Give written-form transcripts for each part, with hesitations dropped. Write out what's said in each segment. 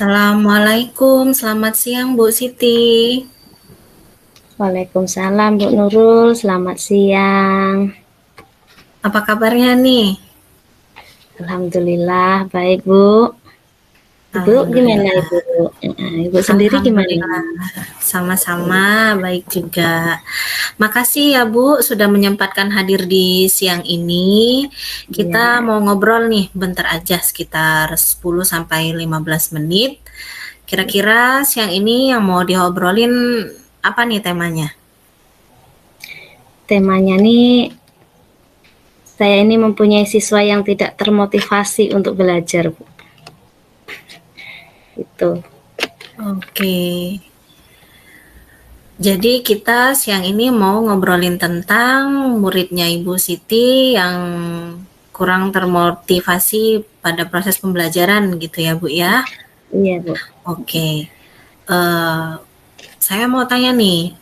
Assalamualaikum, selamat siang Bu Siti. Waalaikumsalam Bu Nurul, selamat siang. Apa kabarnya nih? Alhamdulillah baik Bu. Ibu gimana Alhamdulillah. Ibu? Ibu sendiri gimana? Alhamdulillah, sama-sama baik juga. Makasih ya Bu sudah menyempatkan hadir di siang ini. Kita Ya, mau ngobrol nih bentar aja sekitar 10 sampai 15 menit. Kira-kira siang ini yang mau diobrolin apa nih temanya? temanya nih saya ini mempunyai siswa yang tidak termotivasi untuk belajar Bu. Itu. Oke. Jadi kita siang ini mau ngobrolin tentang muridnya Ibu Siti yang kurang termotivasi pada proses pembelajaran gitu ya Bu ya? Iya Bu. Oke. Saya mau tanya nih,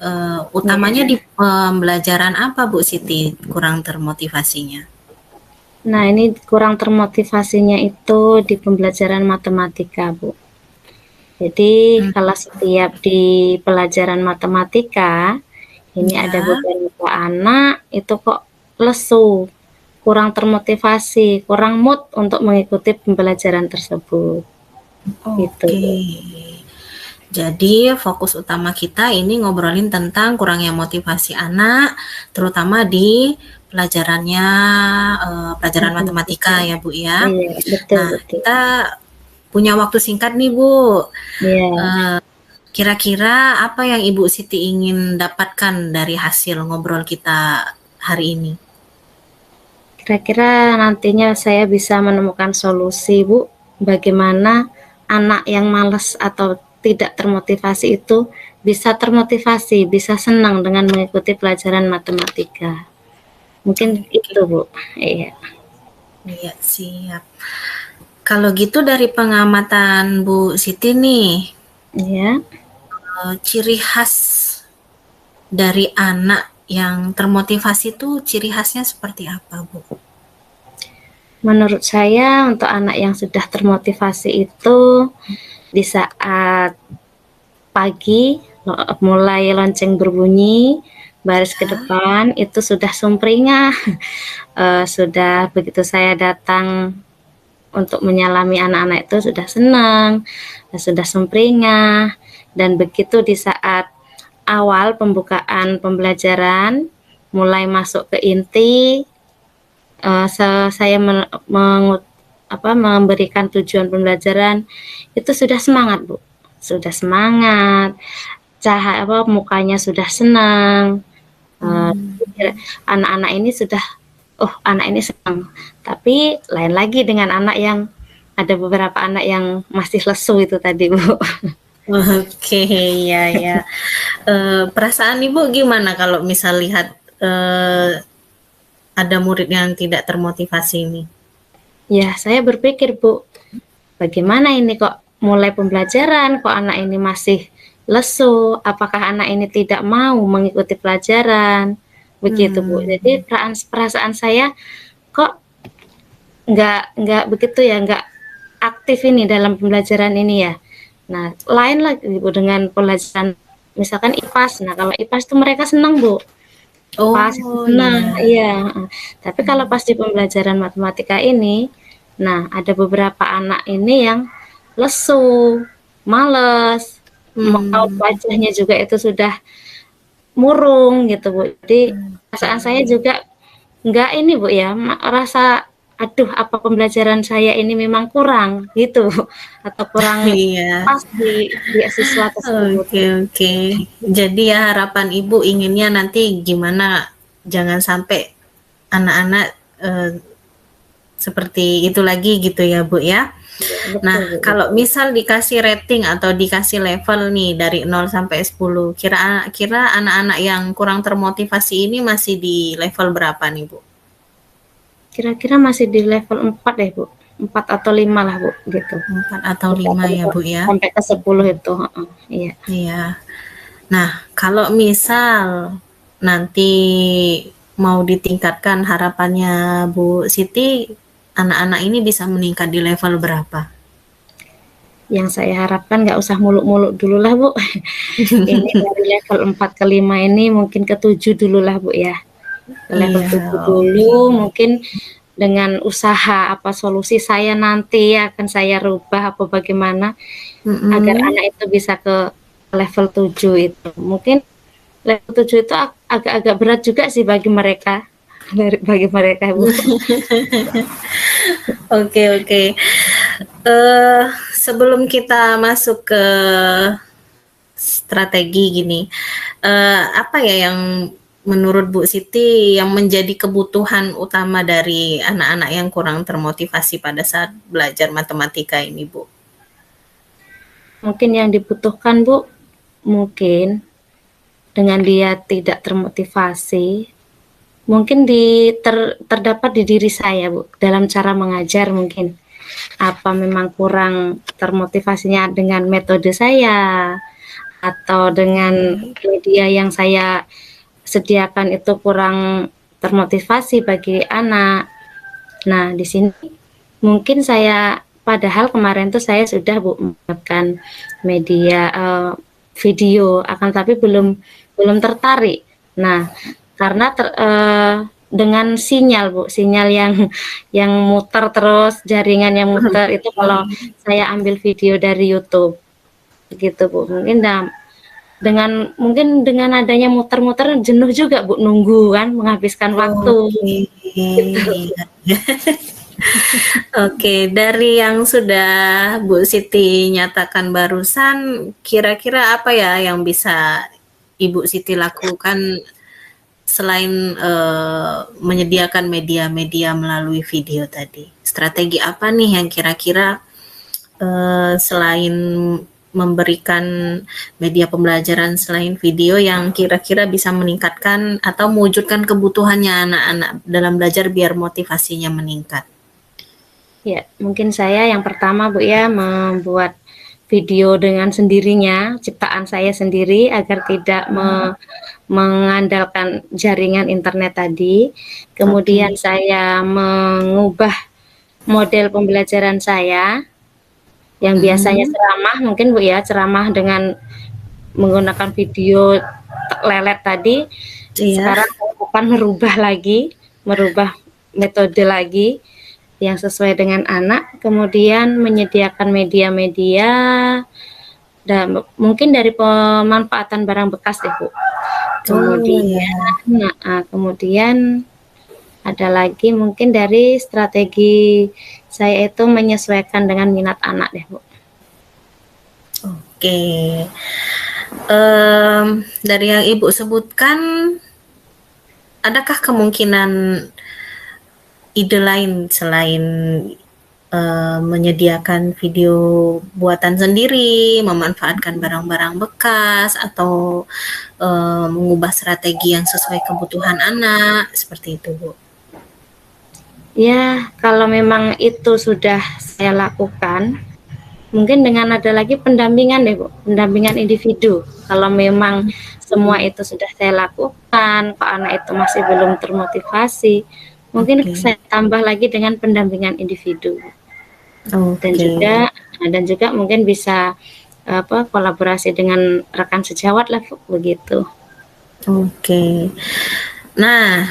utamanya di pembelajaran apa Bu Siti kurang termotivasinya? Nah ini kurang termotivasinya itu di pembelajaran matematika Bu. Jadi kalau setiap di pelajaran matematika ini Ya. ada beberapa anak itu kok lesu, kurang termotivasi, kurang mood untuk mengikuti pembelajaran tersebut. Gitu. Oke. Jadi fokus utama kita ini ngobrolin tentang kurangnya motivasi anak, terutama di pelajarannya pelajaran matematika ya Bu ya. Iya, betul Nah, betul. kita punya waktu singkat nih Bu. Iya. Kira-kira apa yang Ibu Siti ingin dapatkan dari hasil ngobrol kita hari ini? Kira-kira nantinya saya bisa menemukan solusi, Bu, bagaimana anak yang malas atau tidak termotivasi itu bisa termotivasi, bisa senang dengan mengikuti pelajaran matematika. Mungkin itu, Bu. Iya. Iya, siap. Kalau gitu dari pengamatan Bu Siti nih, Iya. ciri khas dari anak yang termotivasi itu ciri khasnya seperti apa, Bu? Menurut saya untuk anak yang sudah termotivasi itu di saat pagi mulai lonceng berbunyi baris ke depan itu sudah sumringah. Sudah begitu saya datang untuk menyalami anak-anak itu sudah senang, sudah sumringah, dan begitu di saat awal pembukaan pembelajaran mulai masuk ke inti, saya memberikan tujuan pembelajaran itu sudah semangat Bu, sudah semangat, mukanya sudah senang. Anak-anak ini sudah, anak ini senang. Tapi lain lagi dengan anak yang ada beberapa anak yang masih lesu itu tadi Bu. Oke, ya. Perasaan Ibu gimana kalau misal lihat ada murid yang tidak termotivasi ini? Ya, saya berpikir Bu, bagaimana ini kok mulai pembelajaran, kok anak ini masih lesu, apakah anak ini tidak mau mengikuti pelajaran, begitu Bu. Jadi perasaan saya kok nggak begitu ya, nggak aktif ini dalam pembelajaran ini ya. Nah, lain lagi Bu dengan pelajaran misalkan IPAS. Nah, kalau IPAS itu mereka senang Bu. Pas senang, iya. Tapi kalau pas di pembelajaran matematika ini, nah ada beberapa anak ini yang lesu, males, wajahnya juga itu sudah murung gitu Bu. Jadi perasaan saya juga enggak ini Bu ya, rasa aduh apa pembelajaran saya ini memang kurang gitu atau kurang pas di siswa tersebut. Oke. Jadi ya harapan Ibu inginnya nanti gimana jangan sampai anak-anak seperti itu lagi gitu ya Bu ya. Betul, Nah, Bu. kalau misal dikasih rating atau dikasih level nih dari 0 sampai 10, kira-kira anak-anak yang kurang termotivasi ini masih di level berapa nih, Bu? Kira-kira masih di level 4 deh, Bu. 4 atau 5 lah, Bu, gitu. 4 atau 5 ya, Bu ya? Sampai ke 10 itu, iya. Iya. Nah, kalau misal nanti mau ditingkatkan harapannya Bu Siti, anak-anak ini bisa meningkat di level berapa? Yang saya harapkan nggak usah muluk-muluk dulu lah, Bu. Ini dari level 4 ke 5 ini mungkin ke 7 dulu lah, Bu, ya. Ke level Iya, 7 dulu, mungkin dengan usaha apa solusi saya nanti akan saya rubah apa bagaimana agar mhm. anak itu bisa ke level 7 itu. Mungkin level 7 itu agak-agak berat juga sih bagi mereka. Bagi mereka, Bu. Oke, oke. Sebelum kita masuk ke strategi gini, apa ya yang menurut Bu Siti yang menjadi kebutuhan utama dari anak-anak yang kurang termotivasi pada saat belajar matematika ini, Bu? Mungkin yang dibutuhkan, Bu, mungkin dengan dia tidak termotivasi, mungkin terdapat di diri saya, Bu, dalam cara mengajar mungkin. Apa memang kurang termotivasinya dengan metode saya atau dengan media yang saya sediakan itu kurang termotivasi bagi anak. Nah, di sini mungkin saya padahal kemarin tuh saya sudah Bu menyiapkan media video, akan tapi belum tertarik. Nah, karena dengan sinyal Bu, sinyal yang muter terus, jaringan yang muter itu kalau saya ambil video dari YouTube, gitu Bu. Mungkin dengan adanya muter-muter jenuh juga Bu nunggu kan, menghabiskan waktu. Oke, Gitu. iya. Oke, dari yang sudah Bu Siti nyatakan barusan, kira-kira apa ya yang bisa Ibu Siti lakukan selain menyediakan media-media melalui video tadi? Strategi apa nih yang kira-kira selain memberikan media pembelajaran selain video yang kira-kira bisa meningkatkan atau mewujudkan kebutuhannya anak-anak dalam belajar biar motivasinya meningkat? Ya, mungkin saya yang pertama Bu ya membuat video dengan sendirinya, ciptaan saya sendiri agar tidak mengandalkan jaringan internet tadi. Kemudian Oke. saya mengubah model pembelajaran saya yang biasanya Mhm. ceramah, mungkin Bu ya, ceramah dengan menggunakan video lelet tadi, Iya. sekarang saya akan merubah metode lagi yang sesuai dengan anak, kemudian menyediakan media-media dan mungkin dari pemanfaatan barang bekas deh, Bu. Oh, ya. Kemudian ada lagi mungkin dari strategi saya itu menyesuaikan dengan minat anak deh, Bu. Oke. Dari yang Ibu sebutkan, adakah kemungkinan ide lain selain menyediakan video buatan sendiri, memanfaatkan barang-barang bekas, atau mengubah strategi yang sesuai kebutuhan anak, seperti itu, Bu? Ya, kalau memang itu sudah saya lakukan, mungkin dengan ada lagi pendampingan deh, Bu, pendampingan individu. Kalau memang semua itu sudah saya lakukan, kok anak itu masih belum termotivasi, mungkin Oke, saya tambah lagi dengan pendampingan individu. Dan oke, juga mungkin bisa kolaborasi dengan rekan sejawat lah Bu, begitu. oke. Nah,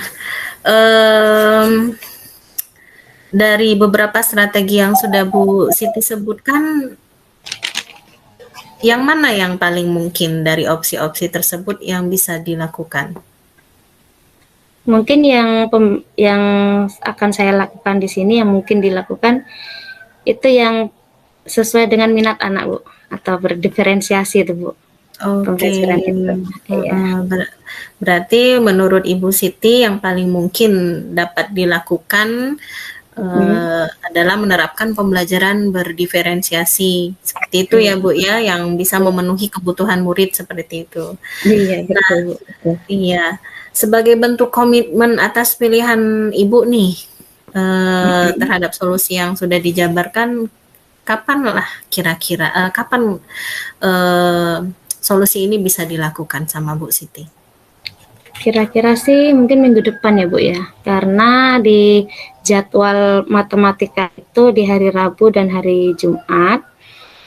em, dari beberapa strategi yang sudah Bu Siti sebutkan, yang mana yang paling mungkin dari opsi-opsi tersebut yang bisa dilakukan? Mungkin yang akan saya lakukan di sini yang mungkin dilakukan itu yang sesuai dengan minat anak Bu, atau berdiferensiasi itu Bu. Oke, pembelajaran itu. Iya. heeh, berarti menurut Ibu Siti yang paling mungkin dapat dilakukan, Mm-mm. adalah menerapkan pembelajaran berdiferensiasi. Seperti itu Iya. ya, Bu, ya, yang bisa Iya. memenuhi kebutuhan murid seperti itu. Iya, Nah, betul, Bu. Betul. iya, sebagai bentuk komitmen atas pilihan Ibu nih, Mm-mm. terhadap solusi yang sudah dijabarkan, kapanlah kira-kira, kapan, eee, solusi ini bisa dilakukan sama Bu Siti? Kira-kira sih mungkin minggu depan ya, Bu, ya. Karena di jadwal matematika itu di hari Rabu dan hari Jumat.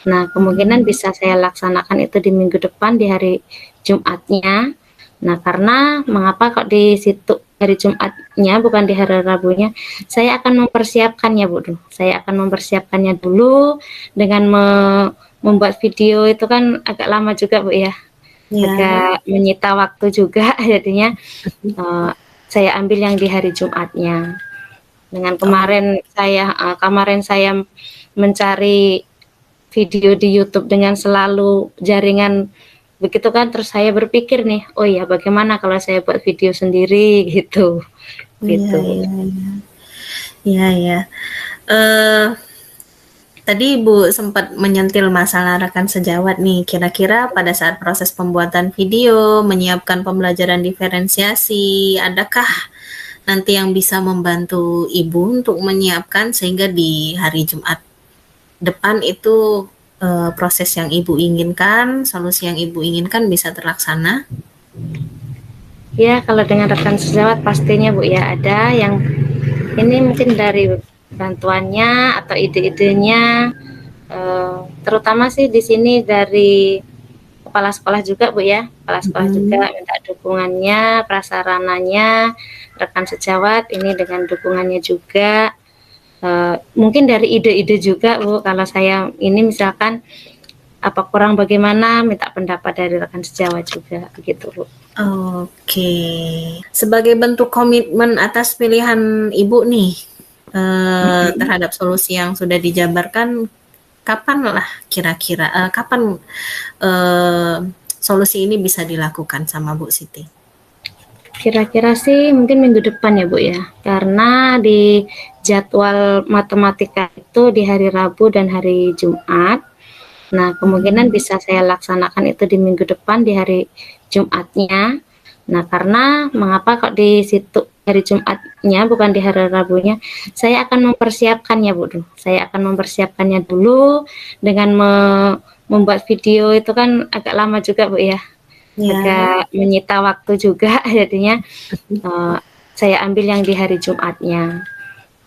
Nah, kemungkinan Mhm. bisa saya laksanakan itu di minggu depan di hari Jumatnya. Nah, karena mengapa kok di situ hari Jumatnya bukan di hari Rabunya, saya akan mempersiapkannya, Bu. Saya akan mempersiapkannya dulu dengan membuat video itu kan agak lama juga, Bu, ya. Iya. Agak menyita waktu juga jadinya saya ambil yang di hari Jumatnya. Dengan Oh, kemarin saya mencari video di YouTube dengan selalu jaringan begitu kan, terus saya berpikir nih, oh ya bagaimana kalau saya buat video sendiri gitu, iya gitu. iya iya. Iya iya. Eee, Tadi Ibu sempat menyentil masalah rekan sejawat nih, kira-kira pada saat proses pembuatan video, menyiapkan pembelajaran diferensiasi, adakah nanti yang bisa membantu Ibu untuk menyiapkan sehingga di hari Jumat depan itu, proses yang Ibu inginkan, solusi yang Ibu inginkan bisa terlaksana? Ya kalau dengan rekan sejawat pastinya Bu ya, ada yang ini mungkin dari bantuannya atau ide-idenya, terutama sih di sini dari kepala sekolah juga Bu ya, kepala sekolah juga Mhm. minta dukungannya, prasarananya, rekan sejawat ini dengan dukungannya juga. Mungkin dari ide-ide juga Bu, kalau saya ini misalkan apa kurang bagaimana, minta pendapat dari rekan sejawat juga, begitu Bu. Oke. Sebagai bentuk komitmen atas pilihan Ibu nih, Mm-mm. terhadap solusi yang sudah dijabarkan, kapanlah kira-kira, kapan, eee, solusi ini bisa dilakukan sama Bu Siti? Kira-kira sih mungkin minggu depan ya Bu ya, karena di jadwal matematika itu di hari Rabu dan hari Jumat. Nah, kemungkinan Mhm. bisa saya laksanakan itu di minggu depan di hari Jumatnya. Nah, karena mengapa kok di situ hari Jumatnya bukan di hari Rabunya, saya akan mempersiapkannya, Bu. Saya akan mempersiapkannya dulu dengan membuat video itu kan agak lama juga, Bu ya. Iya. Agak menyita waktu juga jadinya eh, saya ambil yang di hari Jumatnya.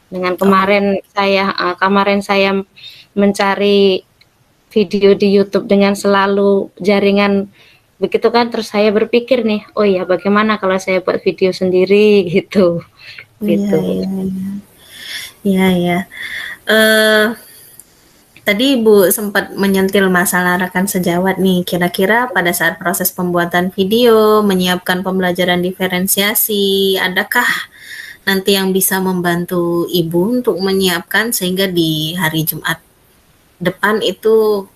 Dengan Oh, kemarin saya mencari video di YouTube dengan selalu jaringan begitu kan, terus saya berpikir nih, oh ya bagaimana kalau saya buat video sendiri gitu, iya gitu. iya iya. Iya iya. Eee, Tadi Ibu sempat menyentil masalah rekan sejawat nih, kira-kira pada saat proses pembuatan video, menyiapkan pembelajaran diferensiasi, adakah nanti yang bisa membantu Ibu untuk menyiapkan sehingga di hari Jumat depan itu,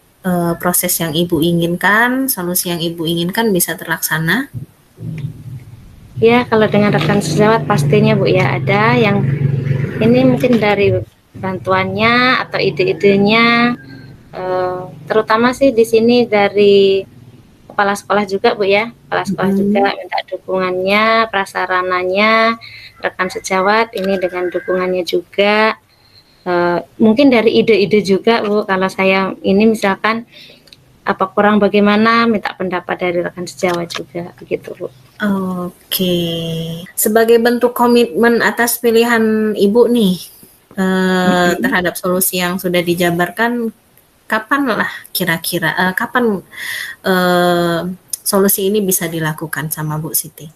proses yang Ibu inginkan, solusi yang Ibu inginkan bisa terlaksana? Ya kalau dengan rekan sejawat pastinya Bu ya, ada yang ini mungkin dari bantuannya atau ide-idenya, terutama sih di sini dari kepala sekolah juga Bu ya, kepala sekolah juga Mhm. minta dukungannya, prasarananya, rekan sejawat ini dengan dukungannya juga. Mungkin dari ide-ide juga Bu, kalau saya ini misalkan apa kurang bagaimana, minta pendapat dari rekan sejawat juga, begitu Bu. Oke. Sebagai bentuk komitmen atas pilihan Ibu nih, Mm-mm. terhadap solusi yang sudah dijabarkan, kapanlah kira-kira, kapan, eee, solusi ini bisa dilakukan sama Bu Siti?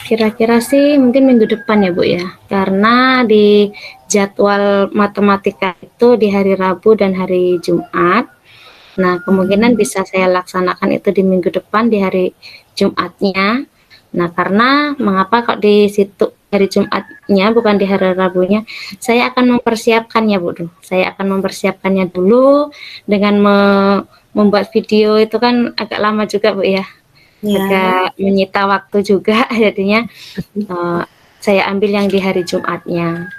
Kira-kira sih mungkin minggu depan ya Bu ya, karena di jadwal matematika itu di hari Rabu dan hari Jumat. Nah, kemungkinan Mhm. bisa saya laksanakan itu di minggu depan di hari Jumatnya. Nah, karena mengapa kok di situ hari Jumatnya bukan di hari Rabunya, saya akan mempersiapkannya, Bu. Saya akan mempersiapkannya dulu dengan membuat video itu kan agak lama juga Bu ya, Ya. agak menyita waktu juga jadinya saya ambil yang di hari Jumatnya.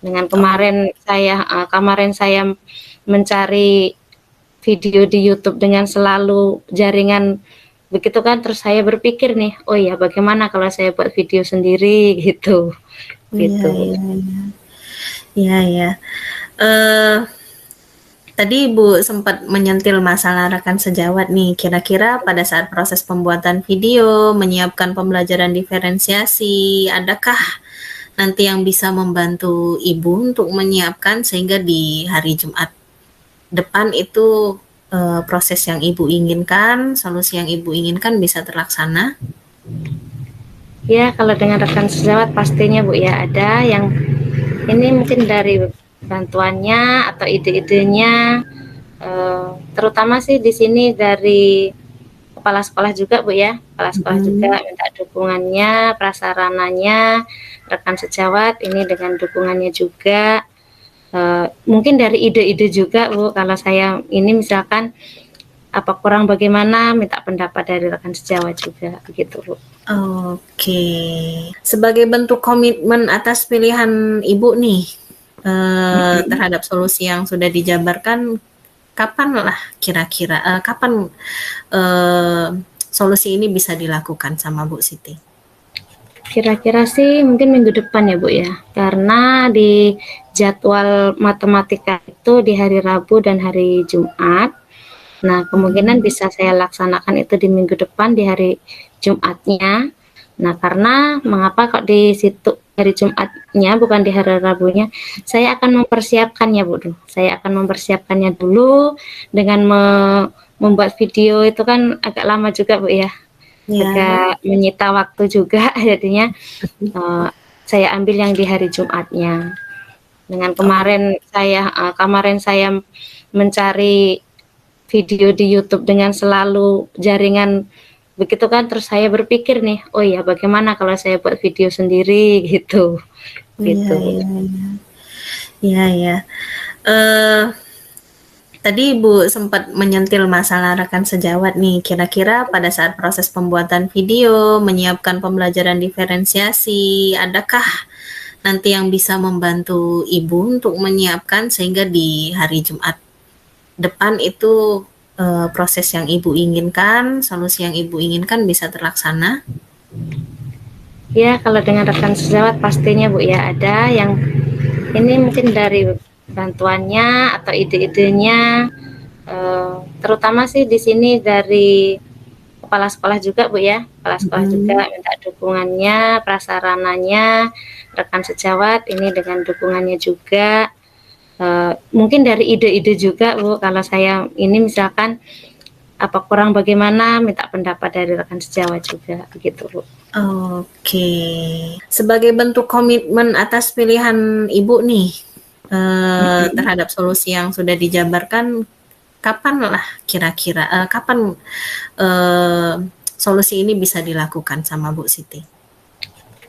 Dengan Oh, kemarin saya mencari video di YouTube dengan selalu jaringan begitu kan, terus saya berpikir nih, oh ya bagaimana kalau saya buat video sendiri gitu, iya, gitu. iya, iya. Iya, iya. Eh, Tadi Ibu sempat menyentil masalah rekan sejawat nih. Kira-kira pada saat proses pembuatan video, menyiapkan pembelajaran diferensiasi, adakah nanti yang bisa membantu Ibu untuk menyiapkan sehingga di hari Jumat depan itu proses yang Ibu inginkan, solusi yang Ibu inginkan bisa terlaksana? Ya kalau dengan rekan sejawat pastinya Bu ya, ada yang ini mungkin dari bantuannya atau ide-idenya, terutama sih di sini dari kepala sekolah juga Bu ya, kepala sekolah juga Mhm. minta dukungannya, prasarananya, rekan sejawat ini dengan dukungannya juga. Mungkin dari ide-ide juga Bu, kalau saya ini misalkan apa kurang bagaimana, minta pendapat dari rekan sejawat juga, begitu Bu. Oke. Sebagai bentuk komitmen atas pilihan Ibu nih, terhadap solusi yang sudah dijabarkan, kapan lah kira-kira, kapan, eee, solusi ini bisa dilakukan sama Bu Siti? Kira-kira sih mungkin minggu depan ya Bu ya, karena di jadwal matematika itu di hari Rabu dan hari Jumat. Nah, kemungkinan bisa saya laksanakan itu di minggu depan di hari Jumatnya. Nah, karena mengapa kok di situ hari Jumatnya bukan di hari Rabunya, saya akan mempersiapkannya Bu. Saya akan mempersiapkannya dulu dengan membuat video itu kan agak lama juga Bu ya, Ya. agak menyita waktu juga jadinya saya ambil yang di hari Jumatnya. Dengan Oh, kemarin saya mencari video di YouTube dengan selalu jaringan begitu kan, terus saya berpikir nih, oh ya bagaimana kalau saya buat video sendiri gitu, iya, gitu. iya, iya. Iya, iya. Eee, Tadi Ibu sempat menyentil masalah rekan sejawat nih. Kira-kira pada saat proses pembuatan video, menyiapkan pembelajaran diferensiasi, adakah nanti yang bisa membantu Ibu untuk menyiapkan sehingga di hari Jumat depan itu proses yang Ibu inginkan, solusi yang Ibu inginkan bisa terlaksana? Ya kalau dengan rekan sejawat pastinya Bu ya, ada yang ini mungkin dari bantuannya atau ide-idenya, terutama sih di sini dari kepala sekolah juga Bu ya, kepala sekolah juga Mhm. minta dukungannya, prasarananya, rekan sejawat ini dengan dukungannya juga. Mungkin dari ide-ide juga Bu, kalau saya ini misalkan apa kurang bagaimana, minta pendapat dari rekan sejawat juga, begitu Bu. Oke. Sebagai bentuk komitmen atas pilihan Ibu nih, terhadap solusi yang sudah dijabarkan, kapan lah kira-kira, kapan, eee, solusi ini bisa dilakukan sama Bu Siti?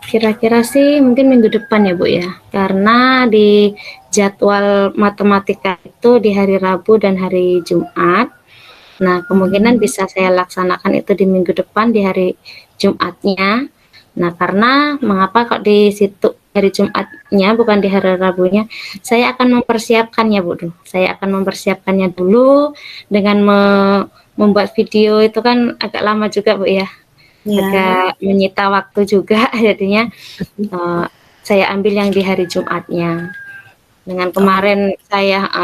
Kira-kira sih mungkin minggu depan ya Bu ya, karena di jadwal matematika itu di hari Rabu dan hari Jumat. Nah, kemungkinan Mhm. bisa saya laksanakan itu di minggu depan di hari Jumatnya. Nah, karena mengapa kok di situ hari Jumatnya bukan di hari Rabunya, saya akan mempersiapkannya Bu. Saya akan mempersiapkannya dulu dengan membuat video itu kan agak lama juga Bu ya, Ya. agak menyita waktu juga jadinya saya ambil yang di hari Jumatnya. Dengan Oh,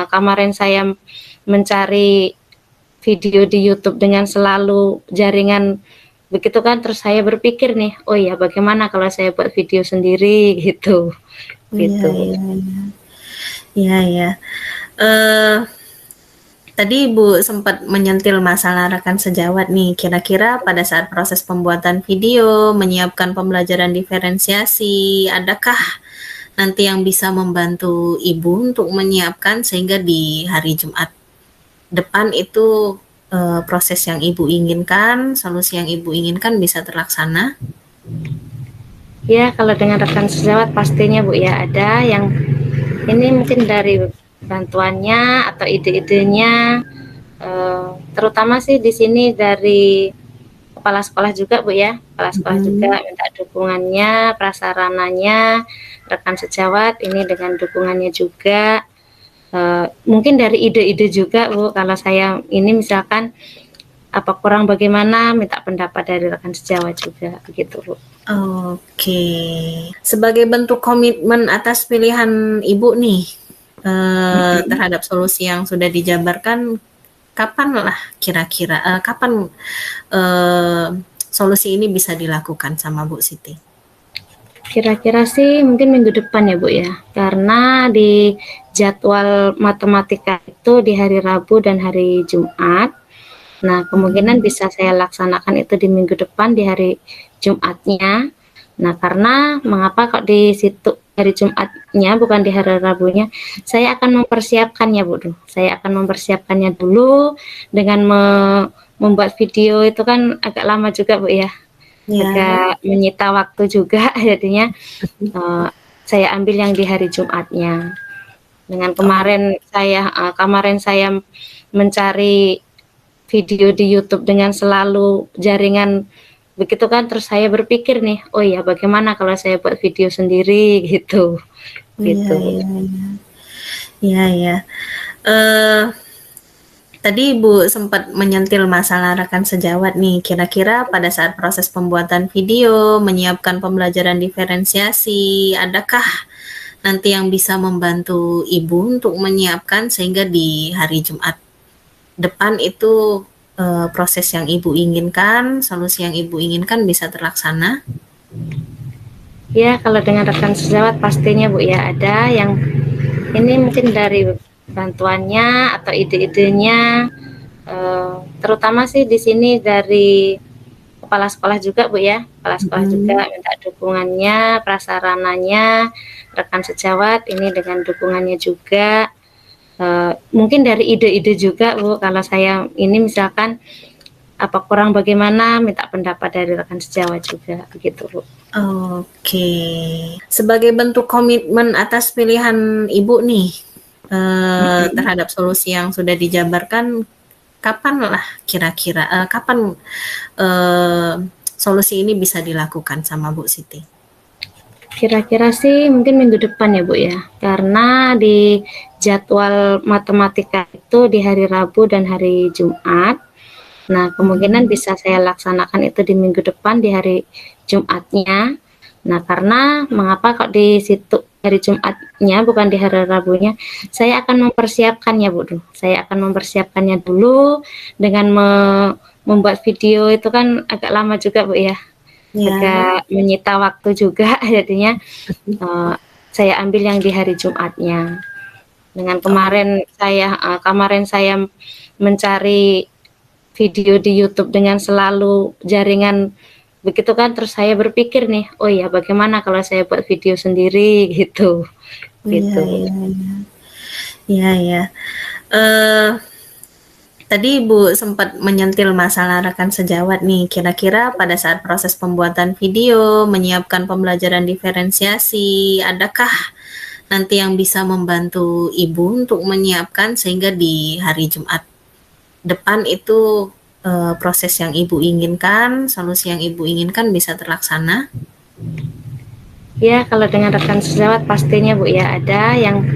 kemarin saya mencari video di YouTube dengan selalu jaringan begitu kan, terus saya berpikir nih, oh ya bagaimana kalau saya buat video sendiri gitu, iya, gitu. iya, iya. Iya, iya. Eee, Tadi Ibu sempat menyentil masalah rekan sejawat nih. Kira-kira pada saat proses pembuatan video, menyiapkan pembelajaran diferensiasi, adakah nanti yang bisa membantu Ibu untuk menyiapkan sehingga di hari Jumat depan itu proses yang Ibu inginkan, solusi yang Ibu inginkan bisa terlaksana? Ya kalau dengan rekan sejawat pastinya Bu ya, ada yang ini mungkin dari bantuannya atau ide-idenya, Terutama sih di sini dari kepala sekolah juga Bu ya, kepala sekolah juga minta dukungannya, prasarananya, rekan sejawat ini dengan dukungannya juga. Mungkin dari ide-ide juga Bu, kalau saya ini misalkan apa kurang bagaimana, minta pendapat dari rekan sejawat juga, begitu Bu. Oke. Sebagai bentuk komitmen atas pilihan Ibu nih, terhadap solusi yang sudah dijabarkan, kapan lah kira-kira, kapan solusi ini bisa dilakukan sama Bu Siti? Kira-kira sih mungkin minggu depan ya Bu ya, karena di jadwal matematika itu di hari Rabu dan hari Jumat. Nah, kemungkinan bisa saya laksanakan itu di minggu depan di hari Jumatnya. Nah, karena mengapa kok di situ hari Jumatnya bukan di hari Rabunya, saya akan mempersiapkannya Bu. Saya akan mempersiapkannya dulu dengan membuat video itu kan agak lama juga Bu ya. Ya. Agak menyita waktu juga jadinya saya ambil yang di hari Jumatnya. Dengan kemarin saya mencari video di YouTube dengan selalu jaringan begitu kan, terus saya berpikir nih, oh ya bagaimana kalau saya buat video sendiri gitu. Iya. Tadi Ibu sempat menyentil masalah rekan sejawat nih. Kira-kira pada saat proses pembuatan video, menyiapkan pembelajaran diferensiasi, adakah nanti yang bisa membantu Ibu untuk menyiapkan sehingga di hari Jumat depan itu proses yang Ibu inginkan, solusi yang Ibu inginkan bisa terlaksana? Ya, kalau dengan rekan sejawat pastinya Bu ya, ada yang ini mungkin dari bantuannya atau ide-idenya, terutama sih di sini dari kepala sekolah juga Bu ya, kepala sekolah juga minta dukungannya, prasarananya, rekan sejawat ini dengan dukungannya juga. Mungkin dari ide-ide juga Bu, kalau saya ini misalkan apa kurang bagaimana, minta pendapat dari rekan sejawat juga, begitu Bu. Oke. Sebagai bentuk komitmen atas pilihan Ibu nih, terhadap solusi yang sudah dijabarkan, kapan lah kira-kira, kapan solusi ini bisa dilakukan sama Bu Siti? Kira-kira sih mungkin minggu depan ya Bu ya, karena di jadwal matematika itu di hari Rabu dan hari Jumat. Nah, kemungkinan bisa saya laksanakan itu di minggu depan di hari Jumatnya. Nah, karena mengapa kok di situ hari Jumatnya bukan di hari Rabunya, saya akan mempersiapkannya Bu. Saya akan mempersiapkannya dulu dengan membuat video itu kan agak lama juga Bu ya. Agak menyita waktu juga jadinya saya ambil yang di hari Jumatnya. Dengan kemarin saya mencari video di YouTube dengan selalu jaringan begitu kan, terus saya berpikir nih, oh ya bagaimana kalau saya buat video sendiri gitu. Iya. Tadi Ibu sempat menyentil masalah rekan sejawat nih. Kira-kira pada saat proses pembuatan video, menyiapkan pembelajaran diferensiasi, adakah nanti yang bisa membantu Ibu untuk menyiapkan sehingga di hari Jumat depan itu proses yang Ibu inginkan, solusi yang Ibu inginkan bisa terlaksana? Ya, kalau dengan rekan sejawat pastinya Bu ya, ada yang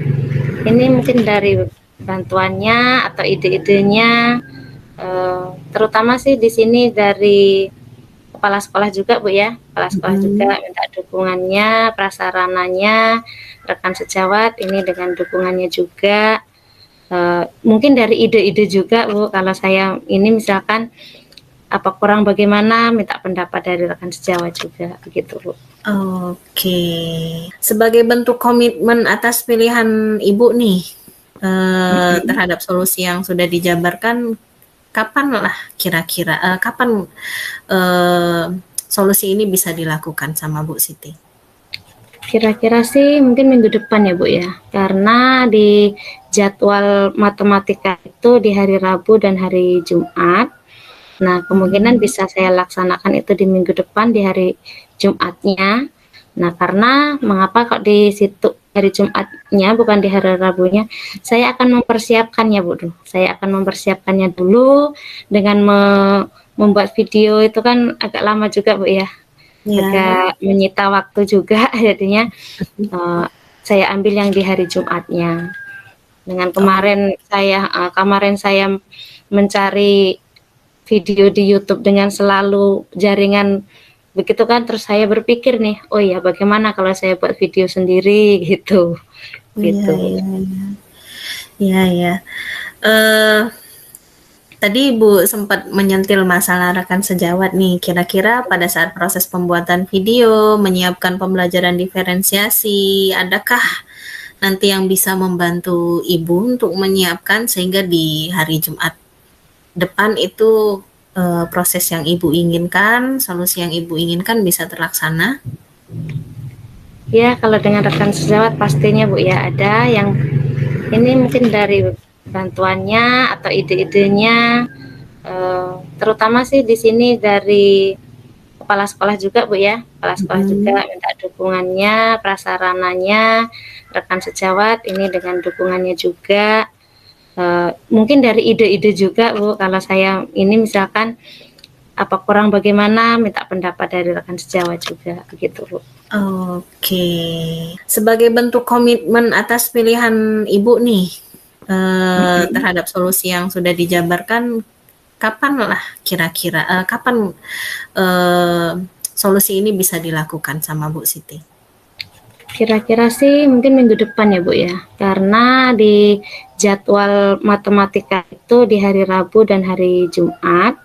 ini mungkin dari bantuannya atau ide-idenya, terutama sih di sini dari kepala sekolah juga Bu ya, kepala sekolah juga minta dukungannya, prasarananya, rekan sejawat ini dengan dukungannya juga. Mungkin dari ide-ide juga Bu, kalau saya ini misalkan apa kurang bagaimana, minta pendapat dari rekan sejawat juga, begitu Bu. Oke. Sebagai bentuk komitmen atas pilihan Ibu nih, terhadap solusi yang sudah dijabarkan, kapan lah kira-kira, kapan solusi ini bisa dilakukan sama Bu Siti? Kira-kira sih mungkin minggu depan ya Bu ya, karena di jadwal matematika itu di hari Rabu dan hari Jumat. Nah, kemungkinan bisa saya laksanakan itu di minggu depan di hari Jumatnya. Nah, karena mengapa kok di situ hari Jumatnya, bukan di hari Rabunya, saya akan mempersiapkannya, Bu. Saya akan mempersiapkannya dulu dengan membuat video itu kan agak lama juga, Bu, ya. Ya. Agak menyita waktu juga, jadinya saya ambil yang di hari Jumatnya. Dengan Oh, kemarin saya mencari video di YouTube dengan selalu jaringan begitu kan, terus saya berpikir nih, oh ya bagaimana kalau saya buat video sendiri gitu. iya, Gitu. iya, iya. Iya, iya. Eh, Tadi Ibu sempat menyentil masalah rekan sejawat nih. Kira-kira pada saat proses pembuatan video, menyiapkan pembelajaran diferensiasi, adakah nanti yang bisa membantu Ibu untuk menyiapkan sehingga di hari Jumat depan itu proses yang Ibu inginkan, solusi yang Ibu inginkan bisa terlaksana? Ya, kalau dengan rekan sejawat pastinya, Bu, ya ada yang ini mungkin dari bantuannya atau ide-idenya, terutama sih di sini dari kepala sekolah juga, Bu, ya. Kepala sekolah juga Mhm. minta dukungannya, prasarananya, rekan sejawat ini dengan dukungannya juga. Mungkin dari ide-ide juga, Bu, kalau saya ini misalkan apa kurang bagaimana, minta pendapat dari rekan sejawat juga, begitu, Bu. Oke. Sebagai bentuk komitmen atas pilihan Ibu nih, Mhm. terhadap solusi yang sudah dijabarkan, kapan lah kira-kira, kapan, eee, solusi ini bisa dilakukan sama Bu Siti? Kira-kira sih mungkin minggu depan ya, Bu, ya. Karena di jadwal matematika itu di hari Rabu dan hari Jumat.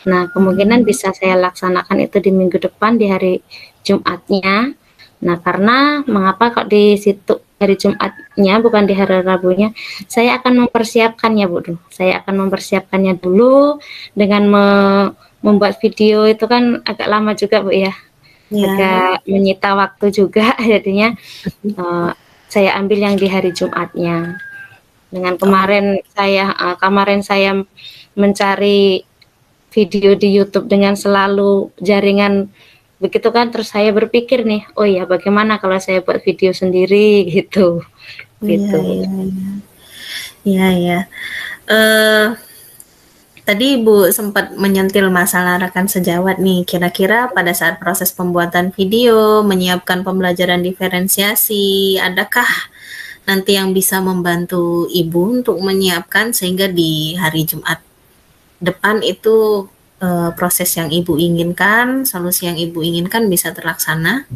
Nah, kemungkinan Mhm. bisa saya laksanakan itu di minggu depan di hari Jumatnya. Nah, karena mengapa kok di situ hari Jumatnya bukan di hari Rabunya, saya akan mempersiapkannya, Bu. Saya akan mempersiapkannya dulu dengan membuat video itu kan agak lama juga, Bu, ya. Ya. Agak menyita waktu juga, jadinya saya ambil yang di hari Jumatnya. Dengan Oh, kemarin saya mencari video di YouTube dengan selalu jaringan begitu kan, terus saya berpikir nih, oh ya bagaimana kalau saya buat video sendiri gitu. iya, Gitu. iya, iya. Iya, iya. Eee, Tadi Ibu sempat menyentil masalah rekan sejawat nih. Kira-kira pada saat proses pembuatan video, menyiapkan pembelajaran diferensiasi, adakah nanti yang bisa membantu Ibu untuk menyiapkan sehingga di hari Jumat depan itu proses yang Ibu inginkan, solusi yang Ibu inginkan bisa terlaksana?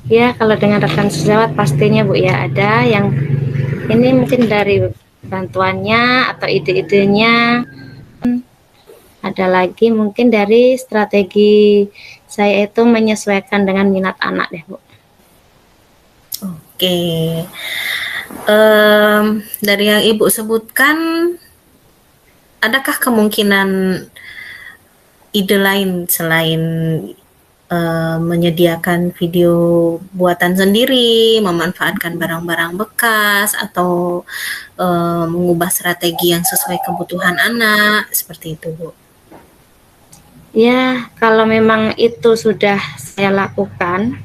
Ya, kalau dengan rekan sejawat pastinya, Bu, ya ada yang ini mungkin dari bantuannya atau ide-idenya. Ada lagi mungkin dari strategi saya itu menyesuaikan dengan minat anak deh, Bu. Oke. Dari yang Ibu sebutkan, adakah kemungkinan ide lain selain menyediakan video buatan sendiri, memanfaatkan barang-barang bekas, atau mengubah strategi yang sesuai kebutuhan anak, seperti itu, Bu? Ya, kalau memang itu sudah saya lakukan,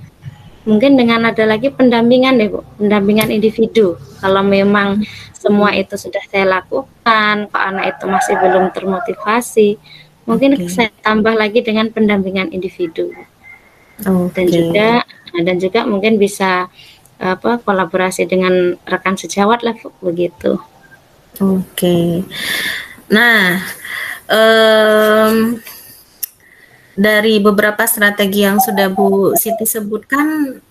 mungkin dengan ada lagi pendampingan deh, Bu, pendampingan individu. Kalau memang semua Hmm, itu sudah saya lakukan, kok anak itu masih belum termotivasi, mungkin oke, saya tambah lagi dengan pendampingan individu. Dan oke, juga mungkin bisa apa kolaborasi dengan rekan sejawat lah, Bu, begitu. oke. Nah, em, dari beberapa strategi yang sudah Bu Siti sebutkan,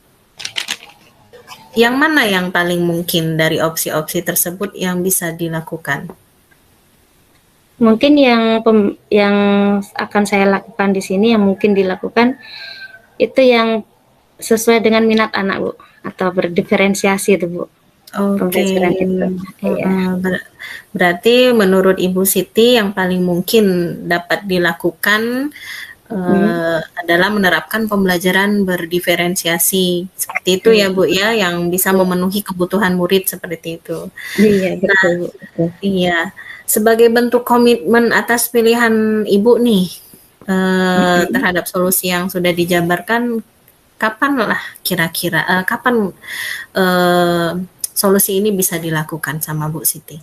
yang mana yang paling mungkin dari opsi-opsi tersebut yang bisa dilakukan? Mungkin yang akan saya lakukan di sini yang mungkin dilakukan itu yang sesuai dengan minat anak, Bu, atau berdiferensiasi itu, Bu, Oke, pembelajaran itu. Iya. heeh, berarti menurut Ibu Siti yang paling mungkin dapat dilakukan, Mhm. adalah menerapkan pembelajaran berdiferensiasi. Seperti itu ya, Iya, Bu, ya, yang bisa betul. memenuhi kebutuhan murid seperti itu. Iya, Nah, betul, Bu, betul. iya, sebagai bentuk komitmen atas pilihan Ibu nih, Mhm. terhadap solusi yang sudah dijabarkan, kapan lah kira-kira kapan eh, solusi ini bisa dilakukan sama Bu Siti?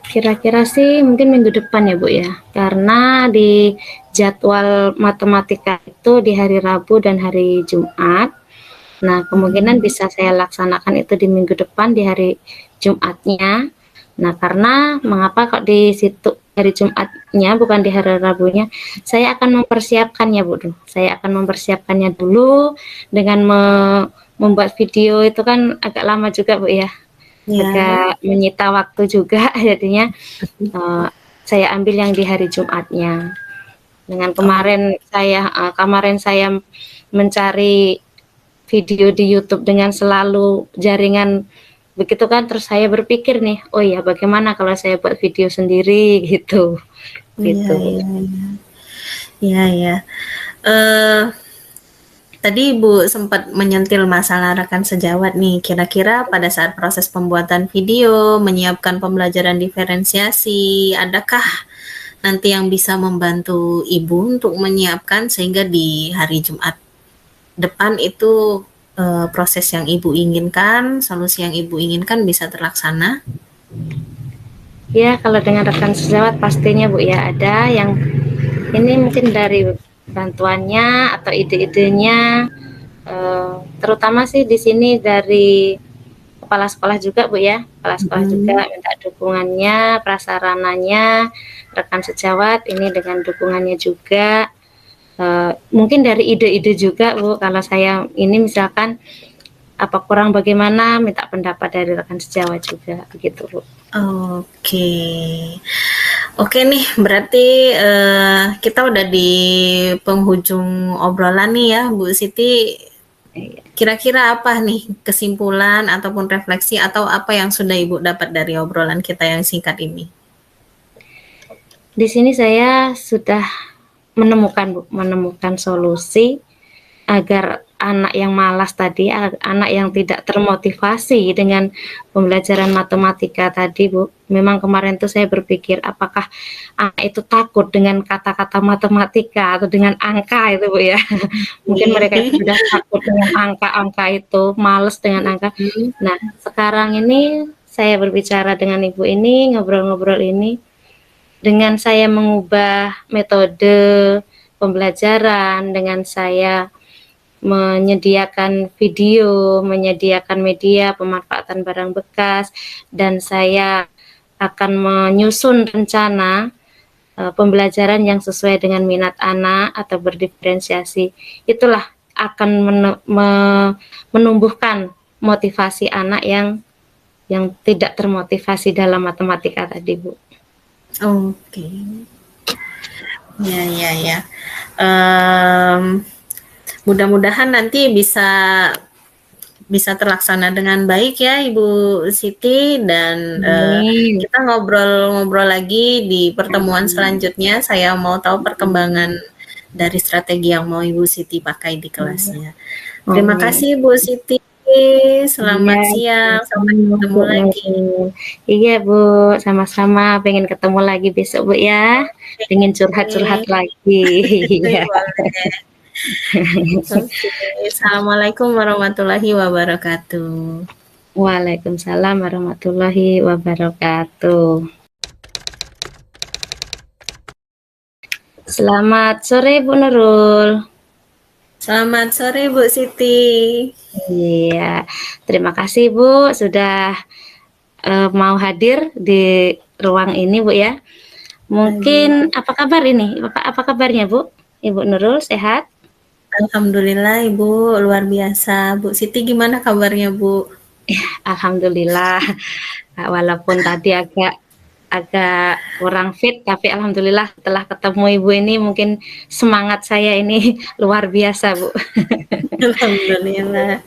Kira-kira sih mungkin minggu depan ya Bu ya, karena di jadwal matematika itu di hari Rabu dan hari Jumat. Nah, kemungkinan bisa saya laksanakan itu di minggu depan di hari Jumatnya. Nah, karena mengapa kok di situ hari Jumatnya bukan di hari Rabunya, saya akan mempersiapkannya Bu. Saya akan mempersiapkannya dulu dengan membuat video itu kan agak lama juga Bu ya, Ya, agak menyita waktu juga jadinya saya ambil yang di hari Jumatnya. Dengan oh, kemarin saya mencari video di YouTube dengan selalu jaringan begitu kan, terus saya berpikir nih, oh ya bagaimana kalau saya buat video sendiri gitu, iya, gitu. iya, iya, iya. Eh, Tadi Ibu sempat menyentil masalah rekan sejawat nih. Kira-kira pada saat proses pembuatan video, menyiapkan pembelajaran diferensiasi, adakah nanti yang bisa membantu Ibu untuk menyiapkan sehingga di hari Jumat depan itu proses yang Ibu inginkan, solusi yang Ibu inginkan bisa terlaksana? Ya kalau dengan rekan sejawat pastinya Bu ya, ada yang ini mungkin dari bantuannya atau ide-idenya, terutama sih di sini dari kepala sekolah juga Bu ya, kepala sekolah juga Mm-mm. minta dukungannya, prasarananya, rekan sejawat ini dengan dukungannya juga. Mungkin dari ide-ide juga Bu, kalau saya ini misalkan apa kurang bagaimana, minta pendapat dari rekan sejawat juga, begitu Bu. Oke. Oke nih, berarti kita udah di penghujung obrolan nih ya, Bu Siti. Iya. Kira-kira apa nih kesimpulan ataupun refleksi atau apa yang sudah Ibu dapat dari obrolan kita yang singkat ini? Di sini saya sudah menemukan Bu, menemukan solusi agar anak yang malas tadi, anak yang tidak termotivasi dengan pembelajaran matematika tadi, Bu. Memang kemarin tuh saya berpikir apakah anak itu takut dengan kata-kata matematika atau dengan angka itu, Bu ya. Mungkin mereka itu sudah takut dengan angka-angka itu, males dengan angka. Mhm. Nah, sekarang ini saya berbicara dengan Ibu ini, ngobrol-ngobrol ini, dengan saya mengubah metode pembelajaran, dengan saya menyediakan video, menyediakan media, pemanfaatan barang bekas, dan saya akan menyusun rencana pembelajaran yang sesuai dengan minat anak atau berdiferensiasi. Itulah akan menumbuhkan motivasi anak yang tidak termotivasi dalam matematika tadi, Bu. Oke. Ya, ya, ya. Em, Mudah-mudahan nanti bisa bisa terlaksana dengan baik ya Ibu Siti dan Amin. kita ngobrol-ngobrol lagi di pertemuan selanjutnya. Saya mau tahu perkembangan dari strategi yang mau Ibu Siti pakai di kelasnya. Terima Amin. kasih Bu Siti. Iya, Selamat siang. Sampai sama-sama ketemu Bu lagi. Nurul. Iya Bu, sama-sama pengen ketemu lagi besok Bu ya, pengen curhat-curhat Oke. lagi. Iya. Boleh. Oke. Assalamualaikum warahmatullahi wabarakatuh. Waalaikumsalam warahmatullahi wabarakatuh. Selamat sore Bu Nurul. Selamat sore Bu Siti. Iya, terima kasih Bu sudah mau hadir di ruang ini Bu ya. Baik. Mungkin apa kabar ini? Apa kabarnya Bu? Ibu Nurul sehat? Alhamdulillah Ibu, luar biasa. Bu Siti gimana kabarnya Bu? Alhamdulillah, walaupun tadi agak agak kurang fit, tapi alhamdulillah setelah ketemu Ibu ini mungkin semangat saya ini luar biasa, Bu. Alhamdulillah.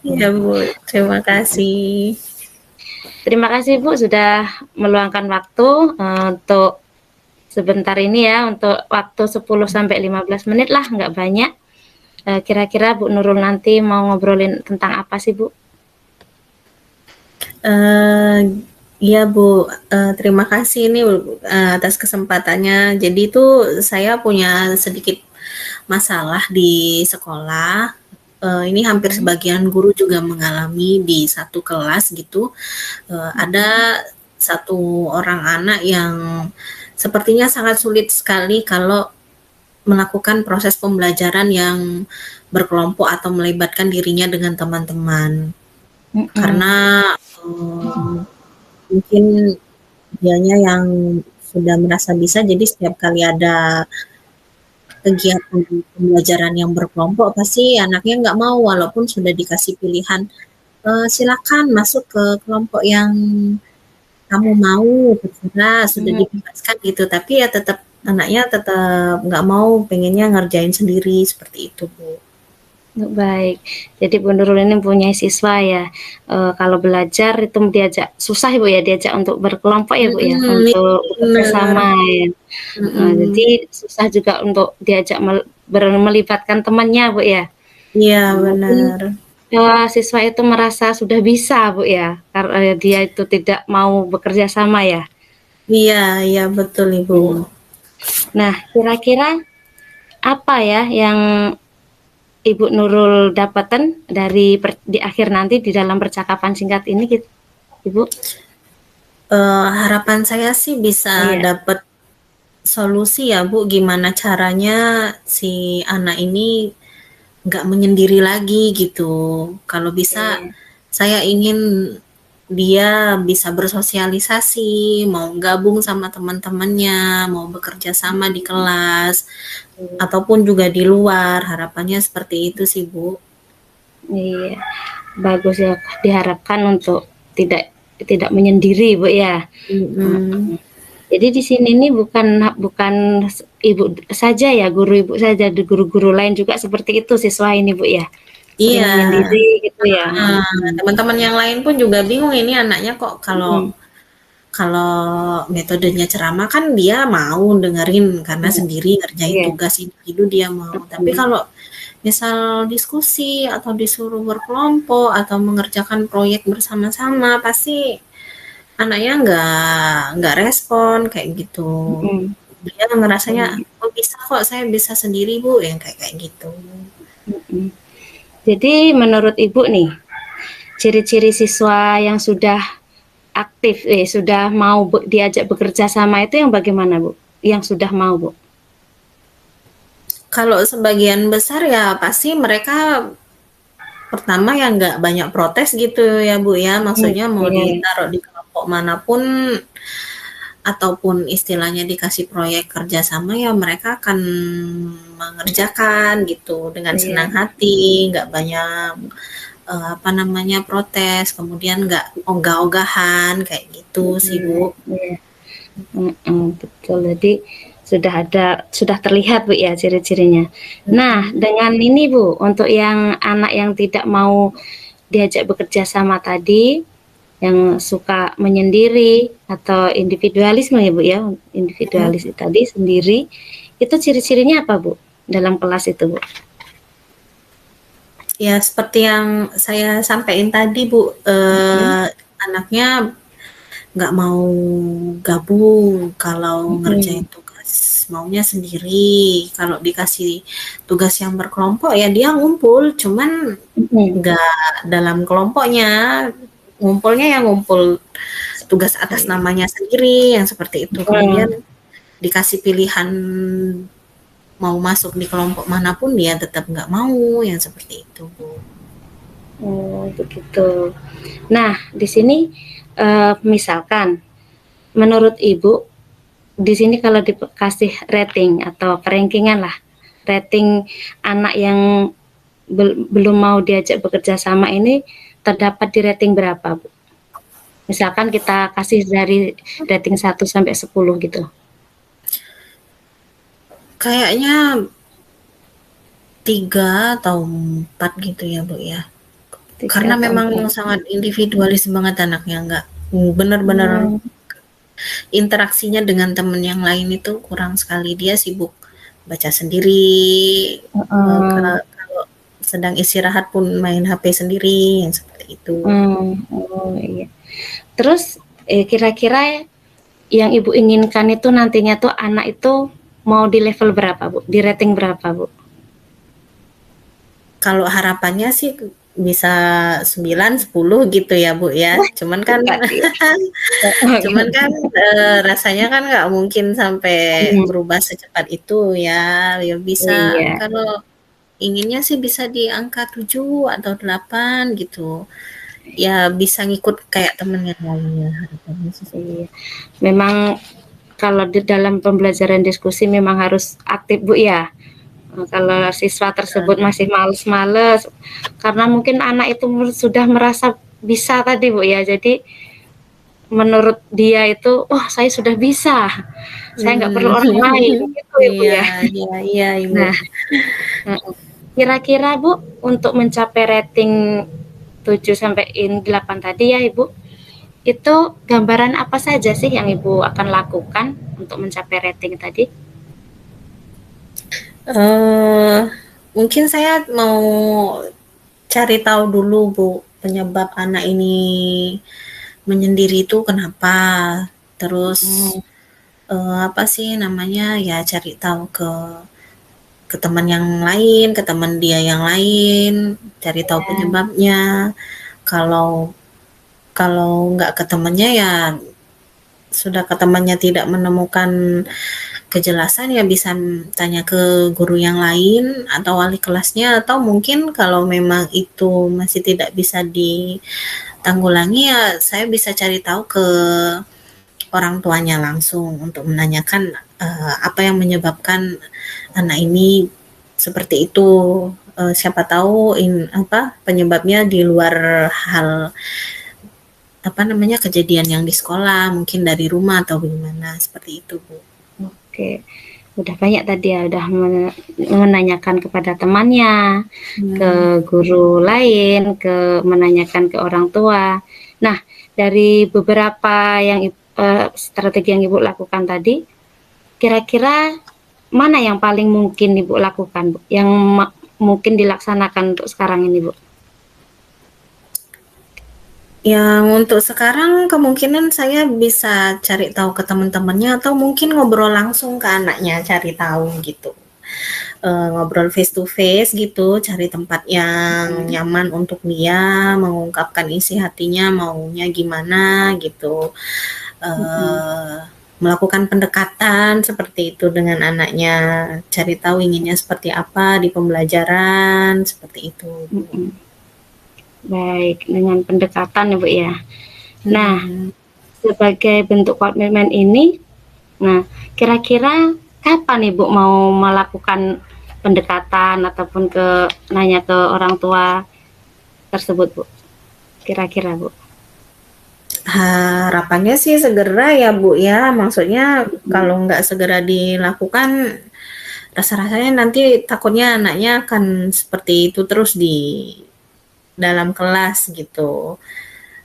Iya Mhm. Bu, terima kasih. Terima kasih Bu sudah meluangkan waktu untuk sebentar ini ya, untuk waktu 10 sampai 15 menit lah, nggak banyak. Kira-kira Bu Nurul nanti mau ngobrolin tentang apa sih Bu? Eh, Iya Bu, terima kasih ini atas kesempatannya. Jadi itu saya punya sedikit masalah di sekolah. ini hampir sebagian guru juga mengalami di satu kelas gitu, ada satu orang anak yang sepertinya sangat sulit sekali kalau melakukan proses pembelajaran yang berkelompok atau melibatkan dirinya dengan teman-teman. Karena, mungkin dianya yang sudah merasa bisa, jadi setiap kali ada kegiatan pembelajaran yang berkelompok pasti anaknya nggak mau walaupun sudah dikasih pilihan, silakan masuk ke kelompok yang kamu mau, terserah, sudah dibebaskan gitu, tapi ya tetap anaknya tetap nggak mau, pengennya ngerjain sendiri, seperti itu, Bu. Baik, jadi Bu Nurul ini punya siswa ya, kalau belajar itu diajak susah Bu ya, diajak untuk berkelompok ya Bu ya, Iya untuk bekerja bener, sama ya. Jadi susah juga untuk diajak melibatkan temannya Bu ya. iya Mungkin bener. siswa itu merasa sudah bisa Bu ya, karena dia itu tidak mau bekerja sama ya. Iya iya betul Ibu. Nah, kira-kira apa ya yang Ibu Nurul dapatkan dari di akhir nanti di dalam percakapan singkat ini, Ibu? Harapan saya sih bisa Iya, dapat solusi ya Bu, gimana caranya si anak ini nggak menyendiri lagi gitu. Kalau bisa iya, saya ingin dia bisa bersosialisasi, mau gabung sama teman-temannya, mau bekerja sama di kelas, ataupun juga di luar. Harapannya seperti itu sih Bu. iya. Bagus ya, diharapkan untuk tidak tidak menyendiri, Bu ya. Mm-mm. Jadi di sini nih bukan bukan Ibu saja ya, guru Ibu saja, di guru-guru lain juga seperti itu siswa ini, Bu ya. Sering Iya. menyendiri gitu ya. Teman-teman yang lain pun juga bingung ini anaknya kok kalau kalau metodenya ceramah kan dia mau dengerin karena sendiri ngerjain Iya. tugas individu dia mau. Tapi kalau misal diskusi atau disuruh berkelompok atau mengerjakan proyek bersama-sama pasti anaknya nggak respon kayak gitu. Dia ngerasanya oh bisa kok saya bisa sendiri Bu yang kayak kayak gitu. Jadi menurut Ibu nih, ciri-ciri siswa yang sudah aktif, sudah mau diajak bekerja sama itu yang bagaimana, Bu? Yang sudah mau, Bu? Kalau sebagian besar ya pasti mereka pertama ya nggak banyak protes gitu ya Bu ya, maksudnya mau Iya. ditaruh di kelompok manapun ataupun istilahnya dikasih proyek kerjasama ya mereka akan mengerjakan gitu dengan senang Iya. hati, nggak banyak apa namanya protes, kemudian nggak ogah-ogahan kayak gitu sih Bu. Iya. Betul. Jadi sudah terlihat Bu ya ciri-cirinya. Nah, dengan ini Bu, untuk yang anak yang tidak mau diajak bekerja sama tadi, yang suka menyendiri atau individualisme ya Bu ya, individualis tadi sendiri, itu ciri-cirinya apa Bu dalam kelas itu Bu? Ya seperti yang saya sampaikan tadi Bu, anaknya nggak mau gabung kalau ngerjain tugas, maunya sendiri. Kalau dikasih tugas yang berkelompok ya dia ngumpul, cuman nggak dalam kelompoknya, ngumpulnya yang ngumpul tugas atas namanya sendiri yang seperti itu. Kemudian dikasih pilihan mau masuk di kelompok manapun dia tetap nggak mau yang seperti itu Bu. Oh, begitu. Nah, di sini misalkan menurut Ibu di sini kalau dikasih rating atau rankingan lah, rating anak yang belum mau diajak bekerja sama ini terdapat di rating berapa, Bu? Misalkan kita kasih dari rating 1 sampai 10 gitu. Kayaknya 3 atau 4 gitu ya Bu ya. 3 Karena atau memang 4. sangat individualis banget anaknya, nggak bener-bener interaksinya dengan temen yang lain itu kurang sekali. Dia sibuk baca sendiri, kalau sedang istirahat pun main HP sendiri, yang seperti itu. Oh iya. Terus kira-kira yang Ibu inginkan itu nantinya tuh anak itu mau di level berapa Bu? Di rating berapa Bu? kalau harapannya sih bisa 9, 10 gitu ya Bu ya. Cuman kan cuman kan rasanya kan nggak mungkin sampai berubah secepat itu ya. Ya bisa Iya, kalau inginnya sih bisa di angka 7 atau 8 gitu. Ya bisa ngikut kayak temen yang lainnya harapannya sih. iya. Memang kalau di dalam pembelajaran diskusi memang harus aktif Bu ya. Kalau siswa tersebut masih males-males, karena mungkin anak itu sudah merasa bisa tadi Bu ya. Jadi menurut dia itu, oh saya sudah bisa, saya nggak perlu orang lain, gitu ya Bu Iya ya. iya iya Ibu. Nah, kira-kira Bu untuk mencapai rating 7 sampai 8 tadi ya Ibu, itu gambaran apa saja sih yang Ibu akan lakukan untuk mencapai rating tadi? Eee, Mungkin saya mau cari tahu dulu Bu, penyebab anak ini menyendiri itu kenapa. Terus, Hmm, apa sih namanya, ya cari tahu ke teman yang lain, ke teman dia yang lain, cari tahu ya, penyebabnya. Kalau kalau nggak ke temannya ya sudah ke temannya tidak menemukan kejelasan ya bisa tanya ke guru yang lain atau wali kelasnya atau mungkin kalau memang itu masih tidak bisa ditanggulangi ya saya bisa cari tahu ke orang tuanya langsung untuk menanyakan apa yang menyebabkan anak ini seperti itu. Siapa tahu apa penyebabnya di luar hal apa namanya kejadian yang di sekolah mungkin dari rumah atau gimana seperti itu Bu. oke. Udah banyak tadi ya, udah menanyakan kepada temannya, ke Hmm. guru lain, ke menanyakan ke orang tua. Nah, dari beberapa yang strategi yang Ibu lakukan tadi, kira-kira mana yang paling mungkin Ibu lakukan, Bu? Yang mungkin dilaksanakan untuk sekarang ini, Bu? Yang untuk sekarang kemungkinan saya bisa cari tahu ke teman-temannya atau mungkin ngobrol langsung ke anaknya, cari tahu gitu. Ngobrol face to face gitu, cari tempat yang Hmm. nyaman untuk dia mengungkapkan isi hatinya, maunya gimana gitu. Hmm. Eh, Melakukan pendekatan seperti itu dengan anaknya, cari tahu inginnya seperti apa di pembelajaran, seperti itu. Hmm. Baik, dengan pendekatan ya Bu ya. Nah, Hmm. sebagai bentuk komitmen ini, nah kira-kira kapan Ibu mau melakukan pendekatan ataupun nanya ke orang tua tersebut Bu? Kira-kira Bu? Harapannya sih segera ya Bu ya, maksudnya kalau nggak segera dilakukan, rasa-rasanya nanti takutnya anaknya akan seperti itu terus di dalam kelas gitu.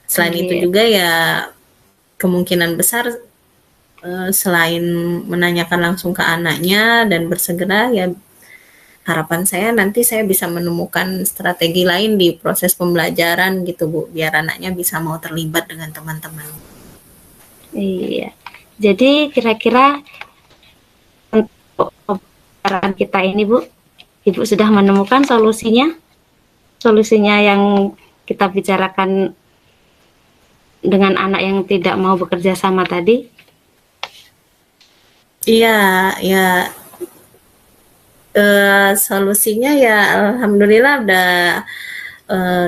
Selain itu Iya, juga ya kemungkinan besar selain menanyakan langsung ke anaknya dan bersegera ya harapan saya nanti saya bisa menemukan strategi lain di proses pembelajaran gitu Bu, biar anaknya bisa mau terlibat dengan teman-teman. iya. Jadi kira-kira untuk pembicaraan kita ini Bu, Ibu sudah menemukan solusinya? Solusinya yang kita bicarakan dengan anak yang tidak mau bekerja sama tadi? Iya, ya solusinya ya alhamdulillah udah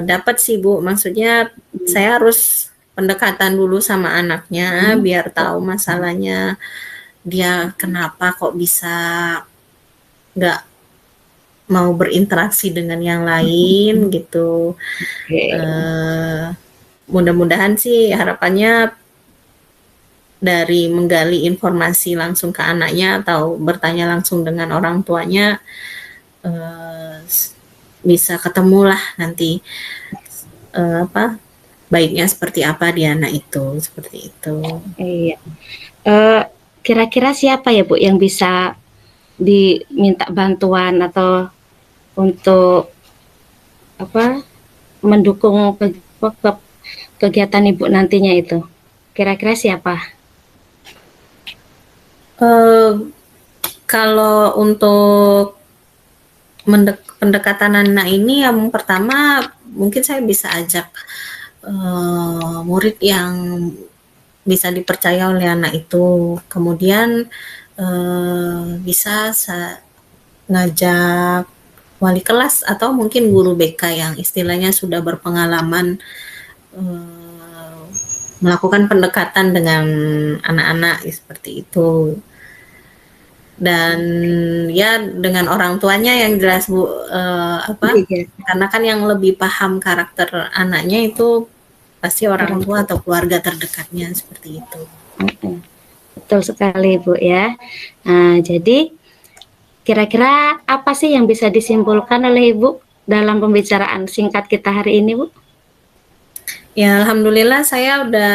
dapat sih Bu. Maksudnya saya harus pendekatan dulu sama anaknya biar tahu masalahnya dia kenapa kok bisa nggak mau berinteraksi dengan yang lain gitu. Oke. Eh, Mudah-mudahan sih harapannya dari menggali informasi langsung ke anaknya atau bertanya langsung dengan orang tuanya eh, bisa ketemulah nanti apa baiknya seperti apa di anak itu seperti itu. Iya. Eh, kira-kira siapa ya Bu yang bisa diminta bantuan atau untuk apa mendukung kegiatan Ibu nantinya itu? Kira-kira siapa? Eh, Kalau untuk pendekatan anak ini yang pertama mungkin saya bisa ajak murid yang bisa dipercaya oleh anak itu. Kemudian bisa ngajak wali kelas atau mungkin guru BK yang istilahnya sudah berpengalaman melakukan pendekatan dengan anak-anak seperti itu. Dan ya dengan orang tuanya yang jelas Bu, Iya. karena kan yang lebih paham karakter anaknya itu pasti orang tua atau keluarga terdekatnya seperti itu. Betul sekali Bu ya. Nah, jadi kira-kira apa sih yang bisa disimpulkan oleh Ibu dalam pembicaraan singkat kita hari ini, Bu? Ya alhamdulillah saya udah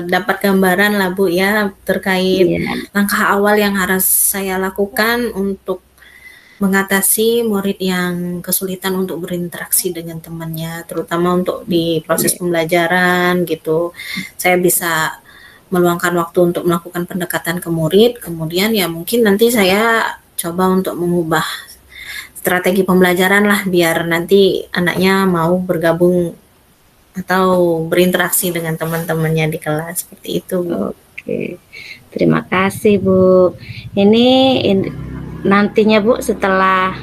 dapat gambaran lah Bu ya terkait langkah awal yang harus saya lakukan untuk mengatasi murid yang kesulitan untuk berinteraksi dengan temannya, terutama untuk di proses pembelajaran gitu. Saya bisa meluangkan waktu untuk melakukan pendekatan ke murid, kemudian ya mungkin nanti saya coba untuk mengubah strategi pembelajaran lah biar nanti anaknya mau bergabung atau berinteraksi dengan teman-temannya di kelas seperti itu Bu. Oke, terima kasih Bu. Ini nantinya Bu setelah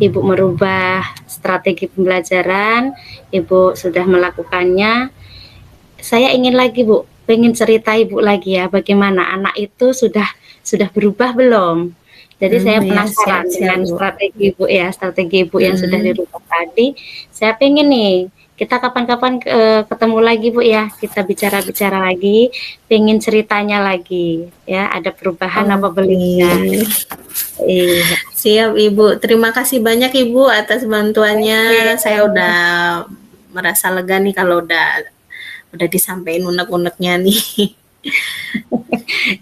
Ibu merubah strategi pembelajaran, Ibu sudah melakukannya. Saya ingin lagi Bu, pengen cerita Ibu lagi ya, bagaimana anak itu sudah berubah belum? Jadi saya penasaran dengan strategi Ibu ya, strategi Ibu yang sudah dirubah tadi. Saya pengen nih, kita kapan-kapan ketemu lagi Bu ya, kita bicara-bicara lagi, pengen ceritanya lagi ya, ada perubahan apa belum ya. Iya. Siap Ibu, terima kasih banyak Ibu atas bantuannya. Saya udah merasa lega nih kalau udah disampaikan unek-uneknya nih.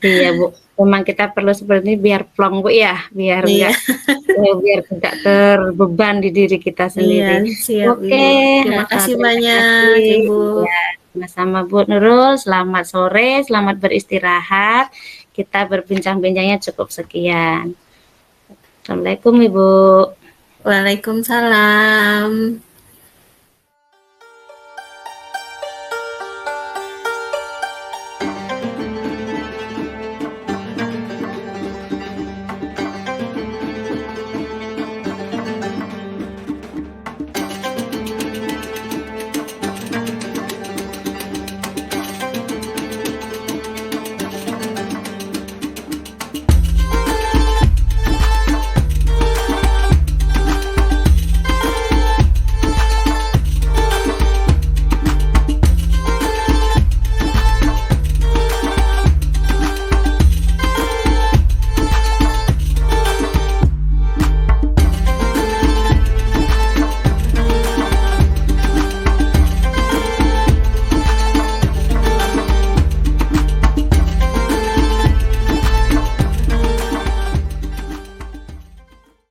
Iya Bu, memang kita perlu seperti ini biar plong Bu ya, biar enggak biar tidak terbeban di diri kita sendiri. Iya, siap, Oke, terima kasih banyak Ibu. Ya, sama-sama Bu Nurul, selamat sore, selamat beristirahat. Kita berbincang-bincangnya cukup sekian. Assalamualaikum Ibu. Waalaikumsalam.